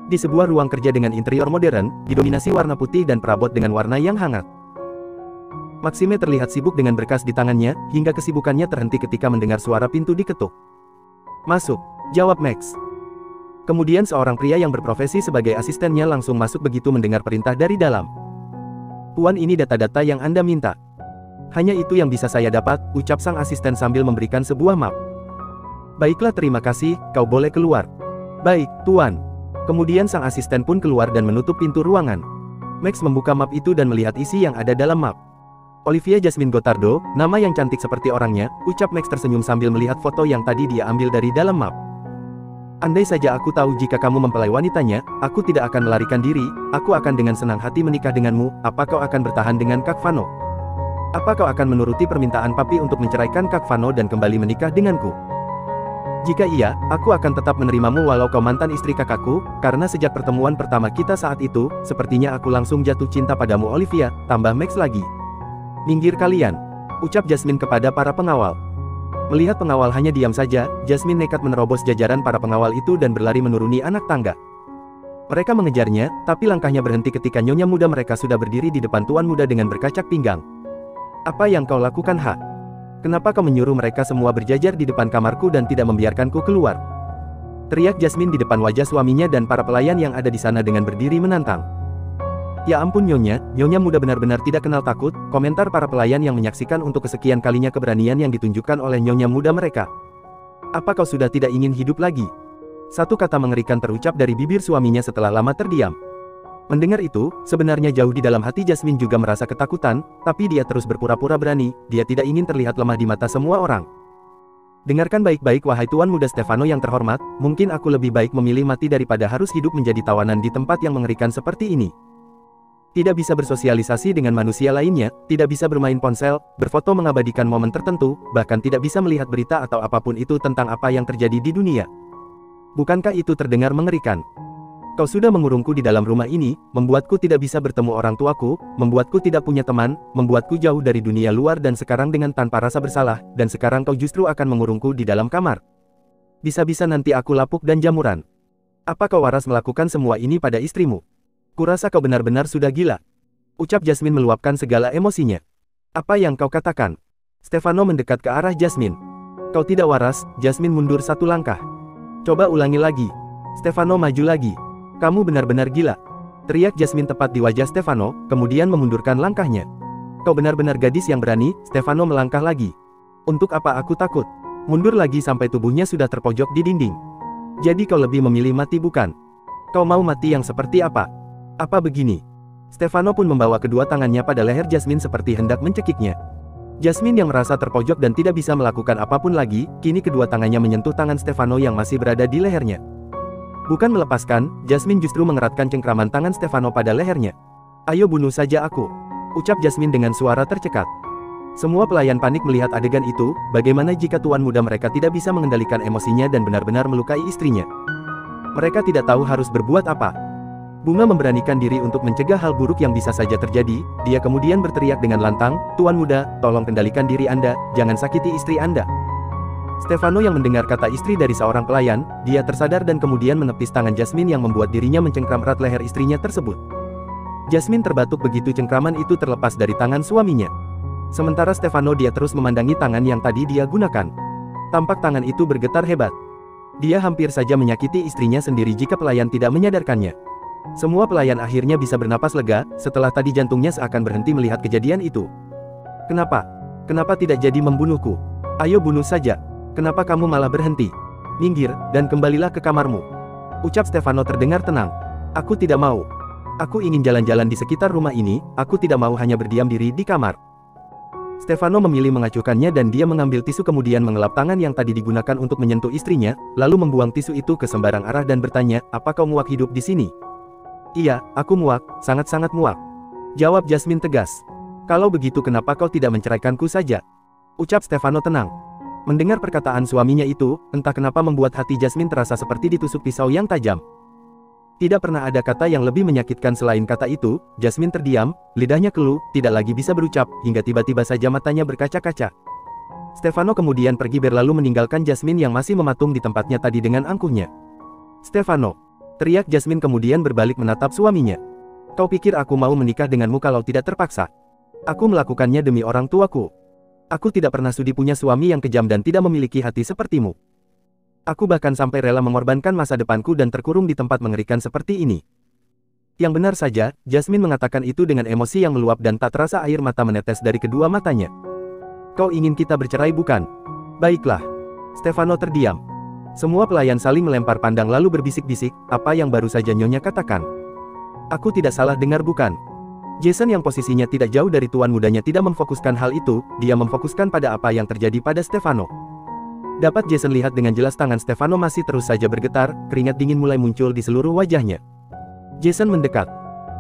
Di sebuah ruang kerja dengan interior modern, didominasi warna putih dan perabot dengan warna yang hangat. Maxime terlihat sibuk dengan berkas di tangannya, hingga kesibukannya terhenti ketika mendengar suara pintu diketuk. "Masuk," jawab Max. Kemudian seorang pria yang berprofesi sebagai asistennya langsung masuk begitu mendengar perintah dari dalam. "Tuan, ini data-data yang Anda minta." "Hanya itu yang bisa saya dapat," ucap sang asisten sambil memberikan sebuah map. "Baiklah, terima kasih, kau boleh keluar." "Baik, Tuan." Kemudian sang asisten pun keluar dan menutup pintu ruangan. Max membuka map itu dan melihat isi yang ada dalam map. "Olivia Jasmine Gotardo, nama yang cantik seperti orangnya," ucap Max tersenyum sambil melihat foto yang tadi dia ambil dari dalam map. "Andai saja aku tahu jika kamu mempelai wanitanya, aku tidak akan melarikan diri, aku akan dengan senang hati menikah denganmu. Apa kau akan bertahan dengan Kak Vano? Apa kau akan menuruti permintaan papi untuk menceraikan Kak Vano dan kembali menikah denganku? Jika iya, aku akan tetap menerimamu walau kau mantan istri kakakku, karena sejak pertemuan pertama kita saat itu, sepertinya aku langsung jatuh cinta padamu Olivia," tambah Max lagi. "Minggir kalian," ucap Jasmine kepada para pengawal. Melihat pengawal hanya diam saja, Jasmine nekat menerobos jajaran para pengawal itu dan berlari menuruni anak tangga. Mereka mengejarnya, tapi langkahnya berhenti ketika nyonya muda mereka sudah berdiri di depan tuan muda dengan berkacak pinggang. "Apa yang kau lakukan, Ha? Kenapa kau menyuruh mereka semua berjajar di depan kamarku dan tidak membiarkanku keluar?" teriak Jasmine di depan wajah suaminya dan para pelayan yang ada di sana dengan berdiri menantang. "Ya ampun nyonya muda benar-benar tidak kenal takut," komentar para pelayan yang menyaksikan untuk kesekian kalinya keberanian yang ditunjukkan oleh nyonya muda mereka. "Apa kau sudah tidak ingin hidup lagi?" Satu kata mengerikan terucap dari bibir suaminya setelah lama terdiam. Mendengar itu, sebenarnya jauh di dalam hati Jasmine juga merasa ketakutan, tapi dia terus berpura-pura berani, dia tidak ingin terlihat lemah di mata semua orang. "Dengarkan baik-baik wahai Tuan Muda Stefano yang terhormat, mungkin aku lebih baik memilih mati daripada harus hidup menjadi tawanan di tempat yang mengerikan seperti ini. Tidak bisa bersosialisasi dengan manusia lainnya, tidak bisa bermain ponsel, berfoto mengabadikan momen tertentu, bahkan tidak bisa melihat berita atau apapun itu tentang apa yang terjadi di dunia. Bukankah itu terdengar mengerikan? Kau sudah mengurungku di dalam rumah ini, membuatku tidak bisa bertemu orang tuaku, membuatku tidak punya teman, membuatku jauh dari dunia luar dan sekarang dengan tanpa rasa bersalah, dan sekarang kau justru akan mengurungku di dalam kamar. Bisa-bisa nanti aku lapuk dan jamuran. Apa kau waras melakukan semua ini pada istrimu? Kurasa kau benar-benar sudah gila," ucap Jasmine meluapkan segala emosinya. "Apa yang kau katakan?" Stefano mendekat ke arah Jasmine. "Kau tidak waras." Jasmine mundur satu langkah. "Coba ulangi lagi." Stefano maju lagi. "Kamu benar-benar gila," teriak Jasmine tepat di wajah Stefano, kemudian memundurkan langkahnya. "Kau benar-benar gadis yang berani." Stefano melangkah lagi. "Untuk apa aku takut?" Mundur lagi sampai tubuhnya sudah terpojok di dinding. "Jadi kau lebih memilih mati bukan? Kau mau mati yang seperti apa? Apa begini?" Stefano pun membawa kedua tangannya pada leher Jasmine seperti hendak mencekiknya. Jasmine yang merasa terpojok dan tidak bisa melakukan apapun lagi, kini kedua tangannya menyentuh tangan Stefano yang masih berada di lehernya. Bukan melepaskan, Jasmine justru mengeratkan cengkraman tangan Stefano pada lehernya. "Ayo bunuh saja aku," ucap Jasmine dengan suara tercekat. Semua pelayan panik melihat adegan itu, bagaimana jika tuan muda mereka tidak bisa mengendalikan emosinya dan benar-benar melukai istrinya. Mereka tidak tahu harus berbuat apa. Bunga memberanikan diri untuk mencegah hal buruk yang bisa saja terjadi, dia kemudian berteriak dengan lantang, "Tuan muda, tolong kendalikan diri Anda, jangan sakiti istri Anda." Stefano yang mendengar kata istri dari seorang pelayan, dia tersadar dan kemudian menepis tangan Jasmine yang membuat dirinya mencengkram erat leher istrinya tersebut. Jasmine terbatuk begitu cengkraman itu terlepas dari tangan suaminya. Sementara Stefano dia terus memandangi tangan yang tadi dia gunakan. Tampak tangan itu bergetar hebat. Dia hampir saja menyakiti istrinya sendiri jika pelayan tidak menyadarkannya. Semua pelayan akhirnya bisa bernapas lega, setelah tadi jantungnya seakan berhenti melihat kejadian itu. "Kenapa? Kenapa tidak jadi membunuhku? Ayo bunuh saja. Kenapa kamu malah berhenti? Minggir, dan kembalilah ke kamarmu," ucap Stefano terdengar tenang. "Aku tidak mau. Aku ingin jalan-jalan di sekitar rumah ini, aku tidak mau hanya berdiam diri di kamar." Stefano memilih mengacuhkannya dan dia mengambil tisu kemudian mengelap tangan yang tadi digunakan untuk menyentuh istrinya, lalu membuang tisu itu ke sembarang arah dan bertanya, "Apa kau muak hidup di sini?" "Iya, aku muak, sangat-sangat muak," jawab Jasmine tegas. "Kalau begitu kenapa kau tidak menceraikanku saja?" ucap Stefano tenang. Mendengar perkataan suaminya itu, entah kenapa membuat hati Jasmine terasa seperti ditusuk pisau yang tajam. Tidak pernah ada kata yang lebih menyakitkan selain kata itu. Jasmine terdiam, lidahnya keluh, tidak lagi bisa berucap, hingga tiba-tiba saja matanya berkaca-kaca. Stefano kemudian pergi berlalu meninggalkan Jasmine yang masih mematung di tempatnya tadi dengan angkuhnya. "Stefano, Teriak Jasmine kemudian berbalik menatap suaminya. Kau pikir aku mau menikah denganmu kalau tidak terpaksa? Aku melakukannya demi orang tuaku. Aku tidak pernah sudi punya suami yang kejam dan tidak memiliki hati sepertimu. Aku bahkan sampai rela mengorbankan masa depanku dan terkurung di tempat mengerikan seperti ini. Yang benar saja, Jasmine mengatakan itu dengan emosi yang meluap dan tak terasa air mata menetes dari kedua matanya. Kau ingin kita bercerai bukan? Baiklah. Stefano terdiam. Semua pelayan saling melempar pandang lalu berbisik-bisik, apa yang baru saja Nyonya katakan. Aku tidak salah dengar bukan? Jason yang posisinya tidak jauh dari tuan mudanya tidak memfokuskan hal itu, dia memfokuskan pada apa yang terjadi pada Stefano. Dapat Jason lihat dengan jelas tangan Stefano masih terus saja bergetar, keringat dingin mulai muncul di seluruh wajahnya. Jason mendekat.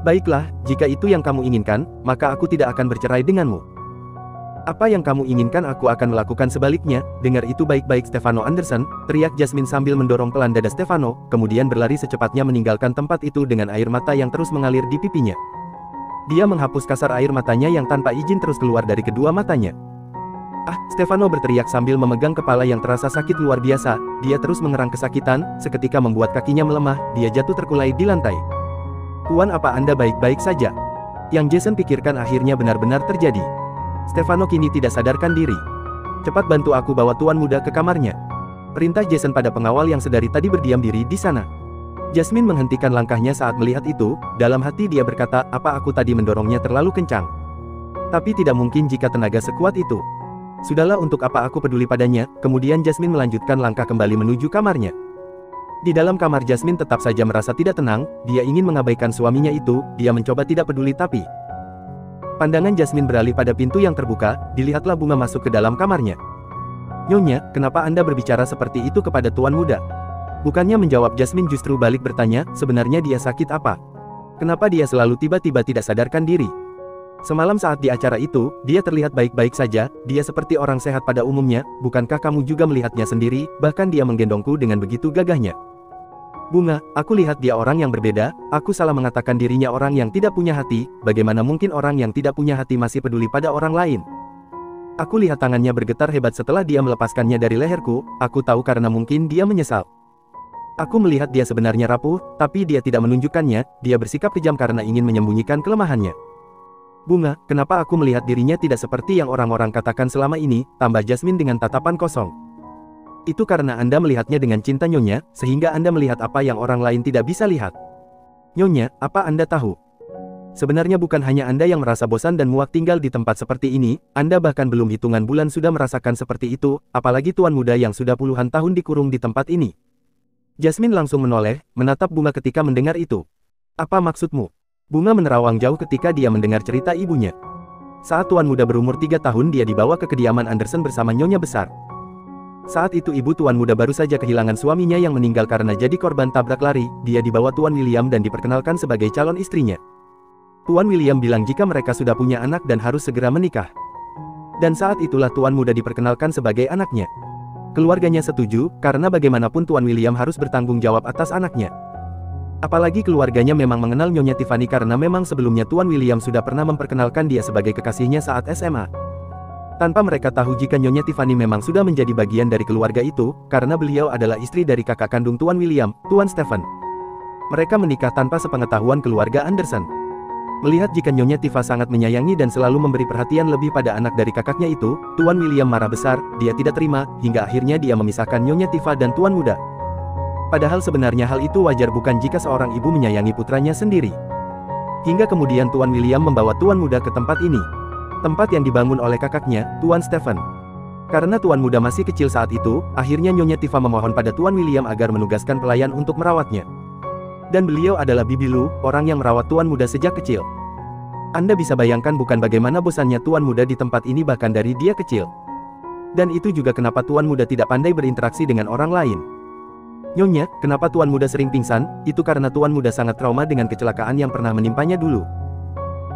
Baiklah, jika itu yang kamu inginkan, maka aku tidak akan bercerai denganmu. Apa yang kamu inginkan aku akan melakukan sebaliknya. Dengar itu baik-baik Stefano Anderson, teriak Jasmine sambil mendorong pelan dada Stefano, kemudian berlari secepatnya meninggalkan tempat itu dengan air mata yang terus mengalir di pipinya. Dia menghapus kasar air matanya yang tanpa izin terus keluar dari kedua matanya. Ah, Stefano berteriak sambil memegang kepala yang terasa sakit luar biasa, dia terus mengerang kesakitan, seketika membuat kakinya melemah, dia jatuh terkulai di lantai. Tuan, apa Anda baik-baik saja? Yang Jason pikirkan akhirnya benar-benar terjadi. Stefano kini tidak sadarkan diri. Cepat bantu aku bawa tuan muda ke kamarnya. Perintah Jason pada pengawal yang sedari tadi berdiam diri di sana. Jasmine menghentikan langkahnya saat melihat itu, dalam hati dia berkata, apa aku tadi mendorongnya terlalu kencang? Tapi tidak mungkin jika tenaga sekuat itu. Sudahlah, untuk apa aku peduli padanya. Kemudian Jasmine melanjutkan langkah kembali menuju kamarnya. Di dalam kamar Jasmine tetap saja merasa tidak tenang, dia ingin mengabaikan suaminya itu, dia mencoba tidak peduli tapi... Pandangan Jasmine beralih pada pintu yang terbuka, dilihatlah Bunga masuk ke dalam kamarnya. Nyonya, kenapa Anda berbicara seperti itu kepada tuan muda? Bukannya menjawab, Jasmine justru balik bertanya, sebenarnya dia sakit apa? Kenapa dia selalu tiba-tiba tidak sadarkan diri? Semalam saat di acara itu, dia terlihat baik-baik saja, dia seperti orang sehat pada umumnya, bukankah kamu juga melihatnya sendiri, bahkan dia menggendongku dengan begitu gagahnya. Bunga, aku lihat dia orang yang berbeda, aku salah mengatakan dirinya orang yang tidak punya hati, bagaimana mungkin orang yang tidak punya hati masih peduli pada orang lain? Aku lihat tangannya bergetar hebat setelah dia melepaskannya dari leherku, aku tahu karena mungkin dia menyesal. Aku melihat dia sebenarnya rapuh, tapi dia tidak menunjukkannya, dia bersikap kejam karena ingin menyembunyikan kelemahannya. Bunga, kenapa aku melihat dirinya tidak seperti yang orang-orang katakan selama ini, tambah Jasmine dengan tatapan kosong. Itu karena Anda melihatnya dengan cinta Nyonya, sehingga Anda melihat apa yang orang lain tidak bisa lihat. Nyonya, apa Anda tahu? Sebenarnya bukan hanya Anda yang merasa bosan dan muak tinggal di tempat seperti ini, Anda bahkan belum hitungan bulan sudah merasakan seperti itu, apalagi tuan muda yang sudah puluhan tahun dikurung di tempat ini. Jasmine langsung menoleh, menatap Bunga ketika mendengar itu. Apa maksudmu? Bunga menerawang jauh ketika dia mendengar cerita ibunya. Saat tuan muda berumur 3 tahun dia dibawa ke kediaman Anderson bersama Nyonya besar. Saat itu ibu tuan muda baru saja kehilangan suaminya yang meninggal karena jadi korban tabrak lari, dia dibawa Tuan William dan diperkenalkan sebagai calon istrinya. Tuan William bilang jika mereka sudah punya anak dan harus segera menikah. Dan saat itulah tuan muda diperkenalkan sebagai anaknya. Keluarganya setuju, karena bagaimanapun Tuan William harus bertanggung jawab atas anaknya. Apalagi keluarganya memang mengenal Nyonya Tiffany karena memang sebelumnya Tuan William sudah pernah memperkenalkan dia sebagai kekasihnya saat SMA. Tanpa mereka tahu jika Nyonya Tiffany memang sudah menjadi bagian dari keluarga itu, karena beliau adalah istri dari kakak kandung Tuan William, Tuan Stephen. Mereka menikah tanpa sepengetahuan keluarga Anderson. Melihat jika Nyonya Tifa sangat menyayangi dan selalu memberi perhatian lebih pada anak dari kakaknya itu, Tuan William marah besar, dia tidak terima, hingga akhirnya dia memisahkan Nyonya Tifa dan Tuan Muda. Padahal sebenarnya hal itu wajar bukan jika seorang ibu menyayangi putranya sendiri. Hingga kemudian Tuan William membawa Tuan Muda ke tempat ini. Tempat yang dibangun oleh kakaknya, Tuan Stephen. Karena Tuan Muda masih kecil saat itu, akhirnya Nyonya Tifa memohon pada Tuan William agar menugaskan pelayan untuk merawatnya. Dan beliau adalah Bibi Lu, orang yang merawat Tuan Muda sejak kecil. Anda bisa bayangkan bukan bagaimana bosannya Tuan Muda di tempat ini bahkan dari dia kecil. Dan itu juga kenapa Tuan Muda tidak pandai berinteraksi dengan orang lain. Nyonya, kenapa Tuan Muda sering pingsan? Itu karena Tuan Muda sangat trauma dengan kecelakaan yang pernah menimpanya dulu.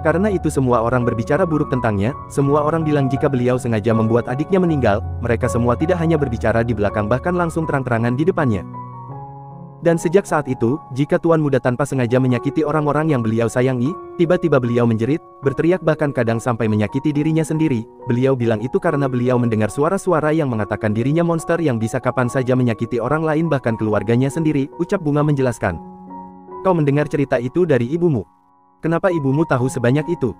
Karena itu semua orang berbicara buruk tentangnya, semua orang bilang jika beliau sengaja membuat adiknya meninggal, mereka semua tidak hanya berbicara di belakang bahkan langsung terang-terangan di depannya. Dan sejak saat itu, jika Tuan Muda tanpa sengaja menyakiti orang-orang yang beliau sayangi, tiba-tiba beliau menjerit, berteriak bahkan kadang sampai menyakiti dirinya sendiri. Beliau bilang itu karena beliau mendengar suara-suara yang mengatakan dirinya monster yang bisa kapan saja menyakiti orang lain bahkan keluarganya sendiri, ucap Bunga menjelaskan. Kau mendengar cerita itu dari ibumu. Kenapa ibumu tahu sebanyak itu?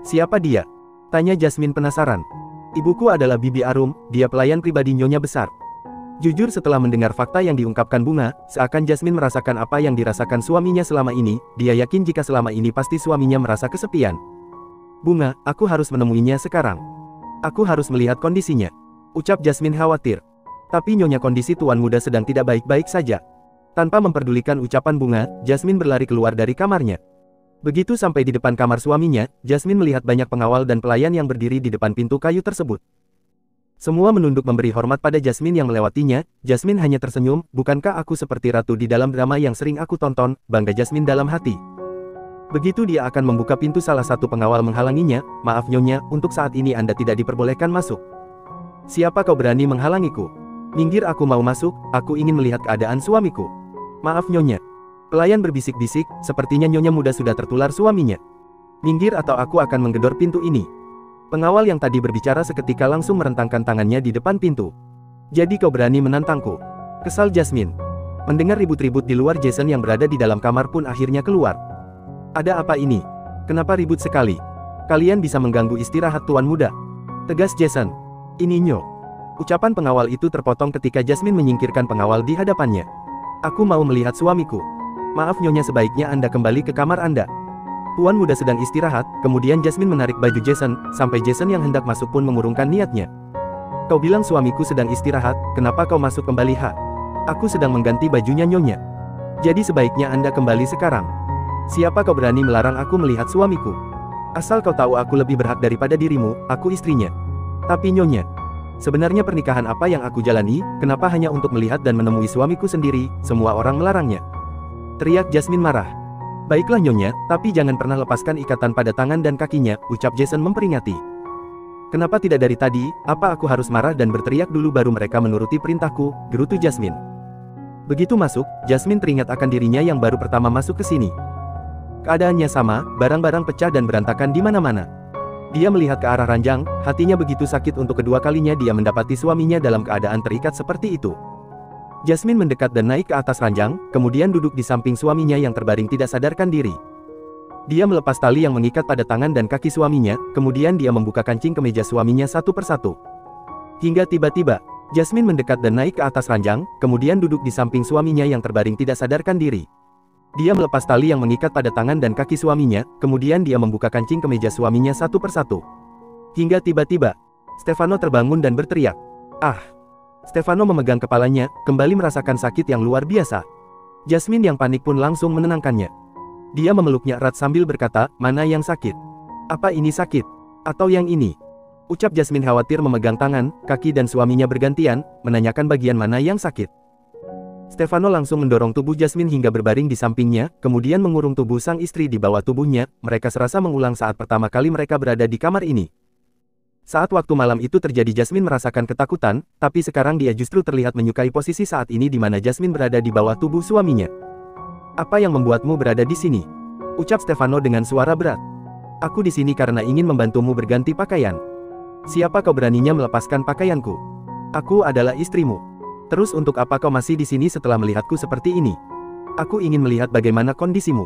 Siapa dia? Tanya Jasmine penasaran. Ibuku adalah Bibi Arum, dia pelayan pribadi Nyonya besar. Jujur setelah mendengar fakta yang diungkapkan Bunga, seakan Jasmine merasakan apa yang dirasakan suaminya selama ini, dia yakin jika selama ini pasti suaminya merasa kesepian. Bunga, aku harus menemuinya sekarang. Aku harus melihat kondisinya. Ucap Jasmine khawatir. Tapi Nyonya kondisi tuan muda sedang tidak baik-baik saja. Tanpa memperdulikan ucapan Bunga, Jasmine berlari keluar dari kamarnya. Begitu sampai di depan kamar suaminya, Jasmine melihat banyak pengawal dan pelayan yang berdiri di depan pintu kayu tersebut. Semua menunduk memberi hormat pada Jasmine yang melewatinya. Jasmine hanya tersenyum, bukankah aku seperti ratu di dalam drama yang sering aku tonton, bangga Jasmine dalam hati. Begitu dia akan membuka pintu, salah satu pengawal menghalanginya. Maaf Nyonya, untuk saat ini Anda tidak diperbolehkan masuk. Siapa kau berani menghalangiku? Minggir, aku mau masuk, aku ingin melihat keadaan suamiku. Maaf Nyonya. Pelayan berbisik-bisik, sepertinya Nyonya muda sudah tertular suaminya. Minggir atau aku akan menggedor pintu ini. Pengawal yang tadi berbicara seketika langsung merentangkan tangannya di depan pintu. Jadi kau berani menantangku? Kesal Jasmine. Mendengar ribut-ribut di luar, Jason yang berada di dalam kamar pun akhirnya keluar. Ada apa ini? Kenapa ribut sekali? Kalian bisa mengganggu istirahat tuan muda. Tegas Jason. Ini Nyo. Ucapan pengawal itu terpotong ketika Jasmine menyingkirkan pengawal di hadapannya. Aku mau melihat suamiku. Maaf Nyonya, sebaiknya Anda kembali ke kamar Anda. Tuan muda sedang istirahat. Kemudian Jasmine menarik baju Jason, sampai Jason yang hendak masuk pun mengurungkan niatnya. Kau bilang suamiku sedang istirahat, kenapa kau masuk kembali? Aku sedang mengganti bajunya Nyonya. Jadi sebaiknya Anda kembali sekarang. Siapa kau berani melarang aku melihat suamiku? Asal kau tahu aku lebih berhak daripada dirimu, aku istrinya. Tapi Nyonya, sebenarnya pernikahan apa yang aku jalani, kenapa hanya untuk melihat dan menemui suamiku sendiri, semua orang melarangnya? Teriak Jasmine marah. Baiklah Nyonya, tapi jangan pernah lepaskan ikatan pada tangan dan kakinya, ucap Jason memperingati. Kenapa tidak dari tadi? Apa aku harus marah dan berteriak dulu baru mereka menuruti perintahku? Gerutu Jasmine. Begitu masuk, Jasmine teringat akan dirinya yang baru pertama masuk ke sini. Keadaannya sama, barang-barang pecah dan berantakan di mana-mana. Dia melihat ke arah ranjang, hatinya begitu sakit untuk kedua kalinya dia mendapati suaminya dalam keadaan terikat seperti itu. Jasmine mendekat dan naik ke atas ranjang, kemudian duduk di samping suaminya yang terbaring tidak sadarkan diri. Dia melepas tali yang mengikat pada tangan dan kaki suaminya, kemudian dia membuka kancing kemeja suaminya satu persatu. Hingga tiba-tiba, Jasmine mendekat dan naik ke atas ranjang, kemudian duduk di samping suaminya yang terbaring tidak sadarkan diri. Dia melepas tali yang mengikat pada tangan dan kaki suaminya, kemudian dia membuka kancing kemeja suaminya satu persatu. Hingga tiba-tiba, Stefano terbangun dan berteriak. Ah! Stefano memegang kepalanya, kembali merasakan sakit yang luar biasa. Jasmine yang panik pun langsung menenangkannya. Dia memeluknya erat sambil berkata, mana yang sakit? Apa ini sakit? Atau yang ini? Ucap Jasmine khawatir memegang tangan, kaki dan suaminya bergantian, menanyakan bagian mana yang sakit. Stefano langsung mendorong tubuh Jasmine hingga berbaring di sampingnya, kemudian mengurung tubuh sang istri di bawah tubuhnya. Mereka serasa mengulang saat pertama kali mereka berada di kamar ini. Saat waktu malam itu terjadi, Jasmine merasakan ketakutan, tapi sekarang dia justru terlihat menyukai posisi saat ini di mana Jasmine berada di bawah tubuh suaminya. Apa yang membuatmu berada di sini? Ucap Stefano dengan suara berat. Aku di sini karena ingin membantumu berganti pakaian. Siapa kau beraninya melepaskan pakaianku? Aku adalah istrimu. Terus untuk apa kau masih di sini setelah melihatku seperti ini? Aku ingin melihat bagaimana kondisimu.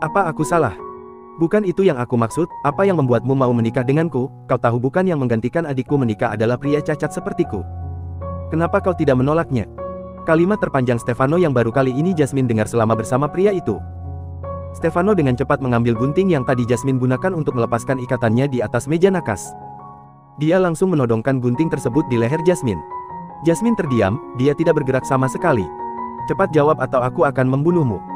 Apa aku salah? Bukan itu yang aku maksud, apa yang membuatmu mau menikah denganku? Kau tahu bukan yang menggantikan adikku menikah adalah pria cacat sepertiku. Kenapa kau tidak menolaknya? Kalimat terpanjang Stefano yang baru kali ini Jasmine dengar selama bersama pria itu. Stefano dengan cepat mengambil gunting yang tadi Jasmine gunakan untuk melepaskan ikatannya di atas meja nakas. Dia langsung menodongkan gunting tersebut di leher Jasmine. Jasmine terdiam, dia tidak bergerak sama sekali. Cepat jawab atau aku akan membunuhmu.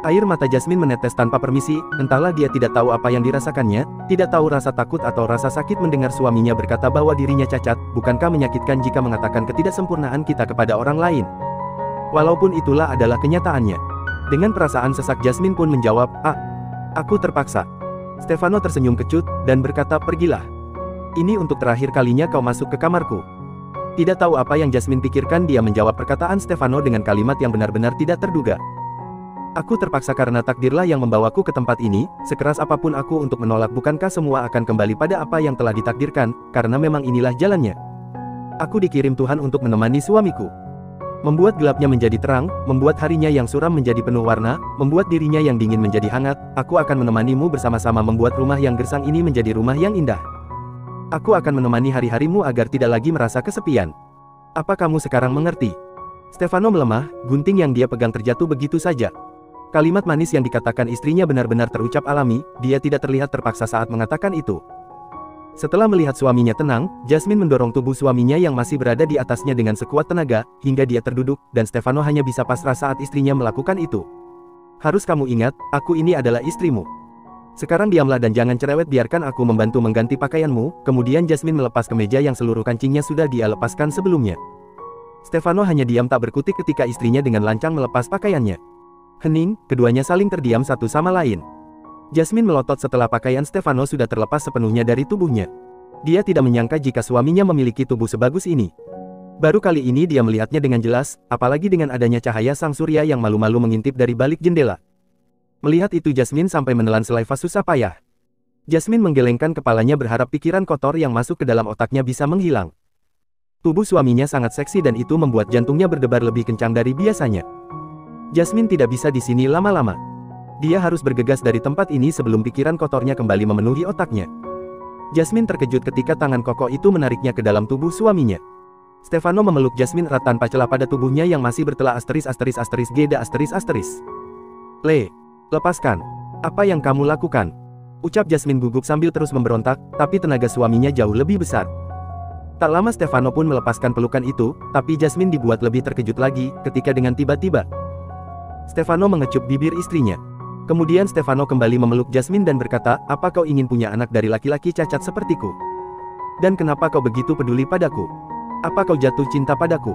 Air mata Jasmine menetes tanpa permisi, entahlah dia tidak tahu apa yang dirasakannya, tidak tahu rasa takut atau rasa sakit mendengar suaminya berkata bahwa dirinya cacat. Bukankah menyakitkan jika mengatakan ketidaksempurnaan kita kepada orang lain? Walaupun itulah adalah kenyataannya. Dengan perasaan sesak Jasmine pun menjawab, aku terpaksa. Stefano tersenyum kecut, dan berkata, pergilah. Ini untuk terakhir kalinya kau masuk ke kamarku. Tidak tahu apa yang Jasmine pikirkan, dia menjawab perkataan Stefano dengan kalimat yang benar-benar tidak terduga. Aku terpaksa karena takdirlah yang membawaku ke tempat ini, sekeras apapun aku untuk menolak bukankah semua akan kembali pada apa yang telah ditakdirkan, karena memang inilah jalannya. Aku dikirim Tuhan untuk menemani suamiku. Membuat gelapnya menjadi terang, membuat harinya yang suram menjadi penuh warna, membuat dirinya yang dingin menjadi hangat. Aku akan menemanimu bersama-sama membuat rumah yang gersang ini menjadi rumah yang indah. Aku akan menemani hari-harimu agar tidak lagi merasa kesepian. Apa kamu sekarang mengerti? Stefano melemah, gunting yang dia pegang terjatuh begitu saja. Kalimat manis yang dikatakan istrinya benar-benar terucap alami, dia tidak terlihat terpaksa saat mengatakan itu. Setelah melihat suaminya tenang, Jasmine mendorong tubuh suaminya yang masih berada di atasnya dengan sekuat tenaga, hingga dia terduduk, dan Stefano hanya bisa pasrah saat istrinya melakukan itu. Harus kamu ingat, aku ini adalah istrimu. Sekarang diamlah dan jangan cerewet, biarkan aku membantu mengganti pakaianmu. Kemudian Jasmine melepas kemeja yang seluruh kancingnya sudah dia lepaskan sebelumnya. Stefano hanya diam tak berkutik ketika istrinya dengan lancang melepas pakaiannya. Hening, keduanya saling terdiam satu sama lain. Jasmine melotot setelah pakaian Stefano sudah terlepas sepenuhnya dari tubuhnya. Dia tidak menyangka jika suaminya memiliki tubuh sebagus ini. Baru kali ini dia melihatnya dengan jelas, apalagi dengan adanya cahaya sang surya yang malu-malu mengintip dari balik jendela. Melihat itu Jasmine sampai menelan selai susah payah. Jasmine menggelengkan kepalanya berharap pikiran kotor yang masuk ke dalam otaknya bisa menghilang. Tubuh suaminya sangat seksi dan itu membuat jantungnya berdebar lebih kencang dari biasanya. Jasmine tidak bisa di sini lama-lama. Dia harus bergegas dari tempat ini sebelum pikiran kotornya kembali memenuhi otaknya. Jasmine terkejut ketika tangan kokoh itu menariknya ke dalam tubuh suaminya. Stefano memeluk Jasmine erat tanpa celah pada tubuhnya yang masih bertelah **Geda***. Le, lepaskan. Apa yang kamu lakukan? Ucap Jasmine gugup sambil terus memberontak, tapi tenaga suaminya jauh lebih besar. Tak lama Stefano pun melepaskan pelukan itu, tapi Jasmine dibuat lebih terkejut lagi, ketika dengan tiba-tiba Stefano mengecup bibir istrinya. Kemudian Stefano kembali memeluk Jasmine dan berkata, apa kau ingin punya anak dari laki-laki cacat sepertiku? Dan kenapa kau begitu peduli padaku? Apa kau jatuh cinta padaku?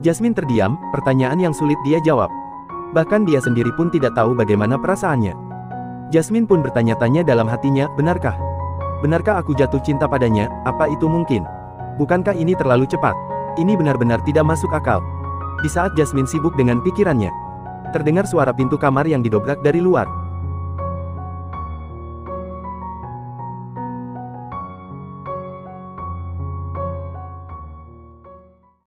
Jasmine terdiam, pertanyaan yang sulit dia jawab. Bahkan dia sendiri pun tidak tahu bagaimana perasaannya. Jasmine pun bertanya-tanya dalam hatinya, benarkah? Benarkah aku jatuh cinta padanya? Apa itu mungkin? Bukankah ini terlalu cepat? Ini benar-benar tidak masuk akal. Di saat Jasmine sibuk dengan pikirannya, terdengar suara pintu kamar yang didobrak dari luar.